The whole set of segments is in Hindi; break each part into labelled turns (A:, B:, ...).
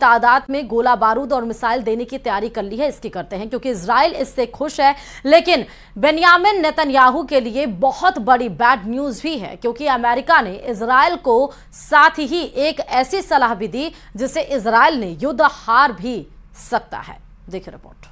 A: तादाद में गोला बारूद और मिसाइल देने की तैयारी कर ली है। इसकी करते हैं क्योंकि इजराइल इससे खुश है, लेकिन बेंयामिन नेतन्याहू के लिए बहुत बड़ी बैड न्यूज भी है क्योंकि अमेरिका ने इजराइल को साथ ही एक ऐसी सलाह भी दी जिससे इजराइल ने युद्ध हार भी सकता है। देखिए रिपोर्ट।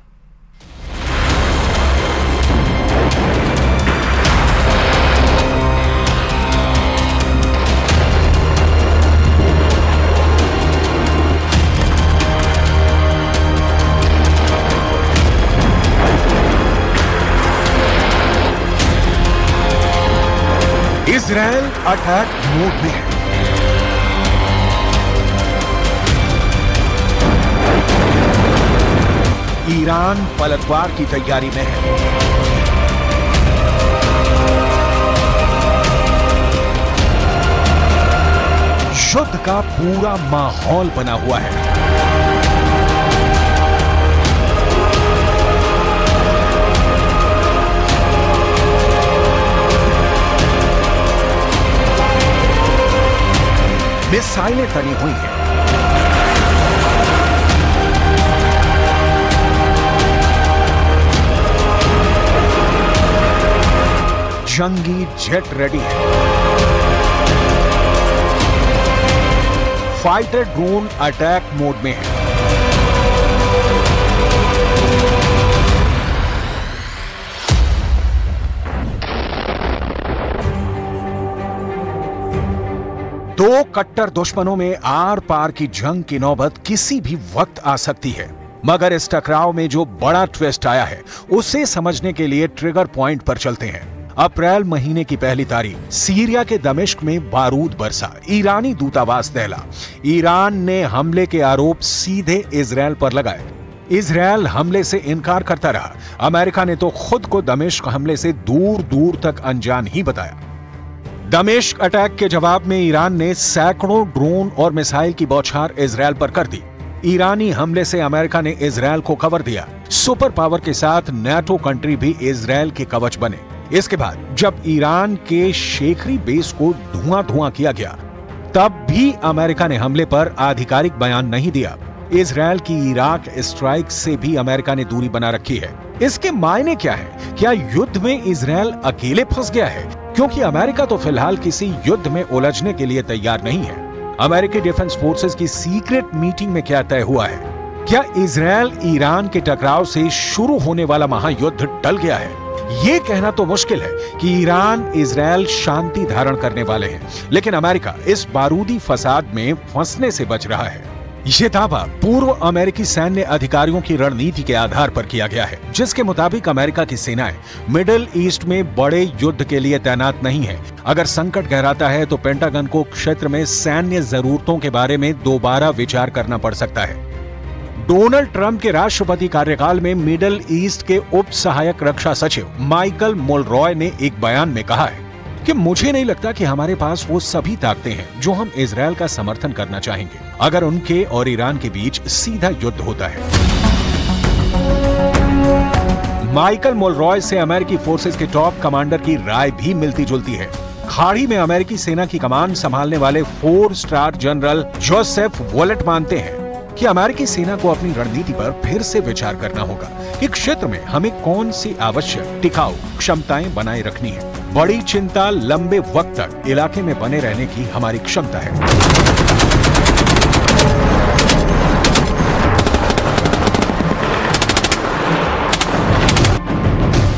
B: इजराइल अटैक मोड में है। ईरान पलटवार की तैयारी में है। युद्ध का पूरा माहौल बना हुआ है। मिसाइलें तनी हुई हैं। जंगी जेट रेडी है। फाइटर ड्रोन अटैक मोड में है। दो कट्टर दुश्मनों में आर पार की जंग की नौबत किसी भी वक्त आ सकती है, मगर इस टकराव में जो बड़ा ट्विस्ट आया है उसे समझने के लिए ट्रिगर पॉइंट पर चलते हैं। अप्रैल महीने की पहली तारीख सीरिया के दमिश्क में बारूद बरसा, ईरानी दूतावास दहला। ईरान ने हमले के आरोप सीधे इजराइल पर लगाए। इजराइल हमले से इनकार करता रहा। अमेरिका ने तो खुद को दमिश्क हमले से दूर दूर तक अनजान ही बताया। दमिश्क अटैक के जवाब में ईरान ने सैकड़ों ड्रोन और मिसाइल की बौछार इजराइल पर कर दी। ईरानी हमले से अमेरिका ने इजराइल को कवर दिया। सुपर पावर के साथ नाटो कंट्री भी इजराइल के कवच बने। इसके बाद जब ईरान के शेखरी बेस को धुआं किया गया, तब भी अमेरिका ने हमले पर आधिकारिक बयान नहीं दिया। इजराइल की इराक स्ट्राइक से भी अमेरिका ने दूरी बना रखी है। इसके मायने क्या है? क्या युद्ध में इजराइल अकेले फंस गया है? क्योंकि अमेरिका तो फिलहाल किसी युद्ध में उलझने के लिए तैयार नहीं है। अमेरिकी डिफेंस फोर्सेस की सीक्रेट मीटिंग में क्या तय हुआ है? क्या इजराइल ईरान के टकराव से शुरू होने वाला महायुद्ध टल गया है? ये कहना तो मुश्किल है कि ईरान इजराइल शांति धारण करने वाले हैं, लेकिन अमेरिका इस बारूदी फसाद में फंसने से बच रहा है। ये दावा पूर्व अमेरिकी सैन्य अधिकारियों की रणनीति के आधार पर किया गया है, जिसके मुताबिक अमेरिका की सेनाएं मिडिल ईस्ट में बड़े युद्ध के लिए तैनात नहीं है। अगर संकट गहराता है तो पेंटागन को क्षेत्र में सैन्य जरूरतों के बारे में दोबारा विचार करना पड़ सकता है। डोनाल्ड ट्रंप के राष्ट्रपति कार्यकाल में मिडिल ईस्ट के उप सहायक रक्षा सचिव माइकल मोलरॉय ने एक बयान में कहा है कि मुझे नहीं लगता कि हमारे पास वो सभी ताकतें हैं जो हम इजराइल का समर्थन करना चाहेंगे अगर उनके और ईरान के बीच सीधा युद्ध होता है। माइकल मोलरॉय से अमेरिकी फोर्सेस के टॉप कमांडर की राय भी मिलती जुलती है। खाड़ी में अमेरिकी सेना की कमान संभालने वाले 4 स्टार जनरल जोसेफ वॉलेट मानते हैं कि अमेरिकी सेना को अपनी रणनीति पर फिर से विचार करना होगा कि क्षेत्र में हमें कौन सी आवश्यक टिकाऊ क्षमताएं बनाए रखनी है। बड़ी चिंता लंबे वक्त तक इलाके में बने रहने की हमारी क्षमता है।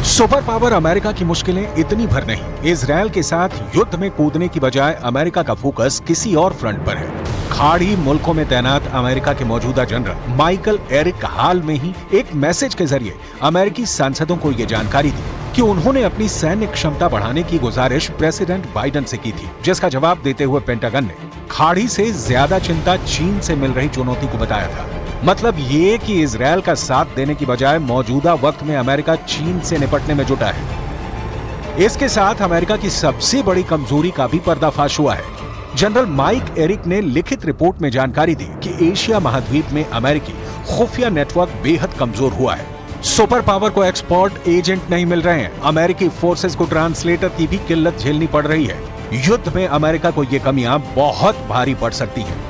B: सुपर पावर अमेरिका की मुश्किलें इतनी भर नहीं। इजराइल के साथ युद्ध में कूदने की बजाय अमेरिका का फोकस किसी और फ्रंट पर है। खाड़ी मुल्कों में तैनात अमेरिका के मौजूदा जनरल माइकल एरिक हाल में ही एक मैसेज के जरिए अमेरिकी सांसदों को यह जानकारी दी कि उन्होंने अपनी सैन्य क्षमता बढ़ाने की गुजारिश प्रेसिडेंट बाइडेन से की थी, जिसका जवाब देते हुए पेंटागन ने खाड़ी से ज्यादा चिंता चीन से मिल रही चुनौती को बताया था। मतलब ये कि इजराइल का साथ देने की बजाय मौजूदा वक्त में अमेरिका चीन से निपटने में जुटा है। इसके साथ अमेरिका की सबसे बड़ी कमजोरी का भी पर्दाफाश हुआ है। जनरल माइक एरिक ने लिखित रिपोर्ट में जानकारी दी कि एशिया महाद्वीप में अमेरिकी खुफिया नेटवर्क बेहद कमजोर हुआ है। सुपर पावर को एक्सपर्ट एजेंट नहीं मिल रहे हैं। अमेरिकी फोर्सेस को ट्रांसलेटर की भी किल्लत झेलनी पड़ रही है। युद्ध में अमेरिका को ये कमियां बहुत भारी पड़ सकती हैं।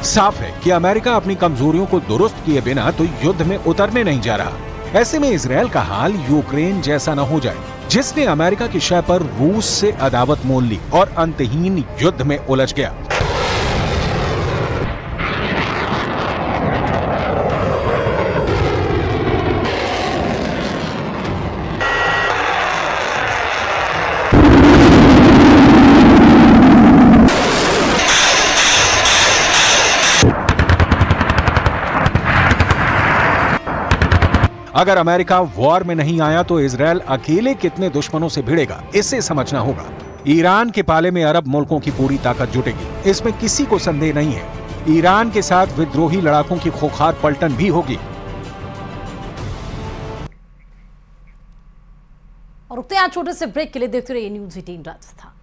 B: साफ है कि अमेरिका अपनी कमजोरियों को दुरुस्त किए बिना तो युद्ध में उतरने नहीं जा रहा। ऐसे में इजरायल का हाल यूक्रेन जैसा न हो जाए, जिसने अमेरिका की शय पर रूस से अदावत मोल ली और अंतहीन युद्ध में उलझ गया। अगर अमेरिका वॉर में नहीं आया तो इजरायल अकेले कितने दुश्मनों से भिड़ेगा, इसे समझना होगा। ईरान के पाले में अरब मुल्कों की पूरी ताकत जुटेगी, इसमें किसी को संदेह नहीं है। ईरान के साथ विद्रोही लड़ाकों की खोखार पलटन भी होगी।
A: और रुकते हैं छोटे से ब्रेक के लिए, देखते रहिए न्यूज़ 18 राजस्थान।